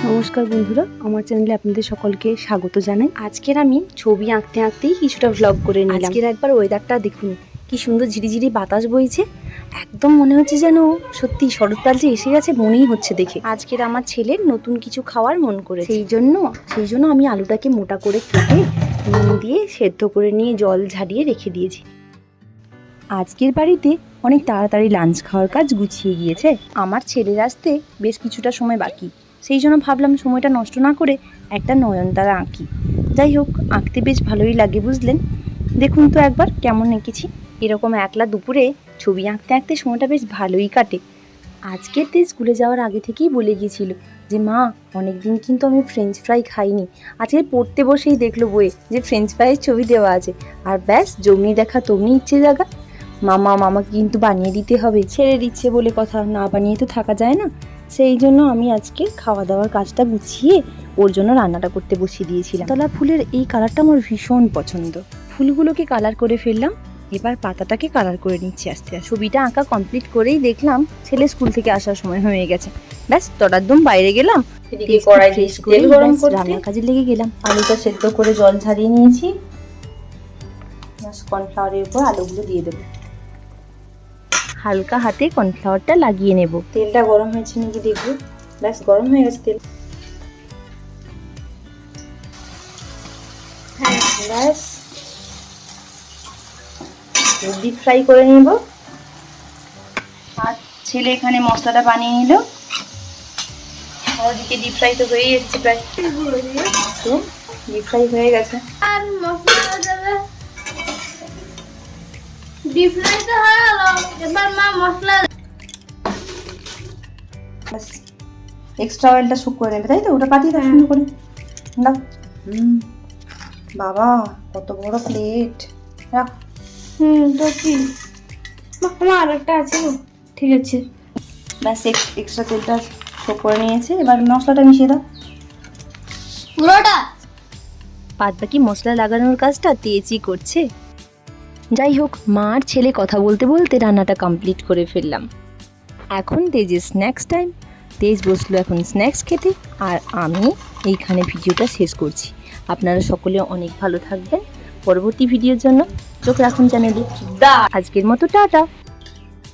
নমস্কার বন্ধুরা, আমার চ্যানেলে আপনাদের সকলকে স্বাগত জানাই। আজকের আমি ছবি আঁকতে আঁকতেই কিছুটা ভ্লগ করে নিলাম। আজকের একবার ওয়েদারটা দেখুন, কি সুন্দর ঝিরিঝিরি বাতাস বইছে। একদম মনে হচ্ছে যেন সত্যি শরৎকাল যে এসে গেছে মনেই হচ্ছে দেখে। আজকের আমার ছেলের নতুন কিছু খাওয়ার মন করে, সেই জন্য আমি আলুটাকে মোটা করে কেটে নুন দিয়ে সেদ্ধ করে নিয়ে জল ঝারিয়ে রেখে দিয়েছি। আজকের বাড়িতে অনেক তাড়াতাড়ি লাঞ্চ খাওয়ার কাজ গুছিয়ে গিয়েছে। আমার ছেলের আসতে বেশ কিছুটা সময় বাকি, সেই জন্য ভাবলাম সময়টা নষ্ট না করে একটা নয়নতারা আঁকি। যাই হোক, আঁকতে বেশ ভালোই লাগে বুঝলেন। দেখুন তো একবার কেমন এঁকেছি। এরকম একলা দুপুরে ছবি আঁকতে আঁকতে সময়টা বেশ ভালোই কাটে। আজকের দিন স্কুলে যাওয়ার আগে থেকেই বলে গিয়েছিল যে মা, অনেক দিন কিন্তু আমি ফ্রেঞ্চ ফ্রাই খাইনি। আজকে পড়তে বসেই দেখলো বইয়ে যে ফ্রেঞ্চ ফ্রাইয়ের ছবি দেওয়া আছে, আর ব্যাস জমনি দেখা তমনি ইচ্ছে জাগা। মামাকে কিন্তু বানিয়ে দিতে হবে, ছেড়ে দিচ্ছে বলে কথা, না বানিয়ে তো থাকা যায় না। সেই জন্য আমি আজকে খাওয়া দাওয়ার কাজটা গুছিয়ে ওর জন্য রান্নাটা করতে বসিয়ে দিয়েছিলাম। তলা ফুলের এই কালারটা আমার ভীষণ পছন্দ। ফুলগুলোকে কালার করে ফেললাম, এবার পাতাটাকে কালার করে নিচ্ছি আস্তে আস্তে। ছবিটা আঁকা কমপ্লিট করেই দেখলাম ছেলে স্কুল থেকে আসার সময় হয়ে গেছে। ব্যাস তড়াদ্দম বাইরে গেলাম, রান্নার কাজে লেগে গেলাম। আলুটা সেদ্ধ করে জল ঝারিয়ে নিয়েছি, কর্নফ্লাওয়ারের উপর আলুগুলো দিয়ে দেবো। হালকা হাতে কর্নফ্লাওয়ারটা লাগিয়ে নেব। তেলটা গরম হয়েছে নাকি দেখবো। ব্যাস গরম হয়ে গেছে তেল। ব্যাস ডিপ ফ্রাই করে নেব। আর ছেলে এখানে মশলাটা বানিয়ে নিল। ওদিকে ডিপ ফ্রাই তো হয়েই যাচ্ছে, প্রায় ডিপ ফ্রাই হয়ে গেছে। আর মশলা দেবে, ডিপ ফ্রাই তো হয়ে গেল, এবার মা মশলা এক্সট্রা অয়েলটা শুক করে নেবে, তাই তো? ওটা পাঠিয়ে দাও সুন্দর করে দাও। বাবা কত বড় প্লেট, রাখ। তো কি আমার আরেকটা আছে, ঠিক আছে। ব্যাস এক্সট্রা তেলটা শুক করে নিয়েছে, এবার মশলাটা মিশিয়ে দাও পুরোটা। বাদ বাকি মশলা লাগানোর কাজটা তেজই করছে। যাই হোক, মা আর ছেলে কথা বলতে বলতে রান্নাটা কমপ্লিট করে ফেললাম। এখন তেজের স্ন্যাক্স টাইম। তেজ বসলো এখন স্ন্যাক্স খেতে, আর আমি এইখানে ভিডিওটা শেষ করছি। আপনারা সকলে অনেক ভালো থাকবেন। পরবর্তী ভিডিওর জন্য চোখ রাখুন চ্যানেলে। আজকের মতো টাটা।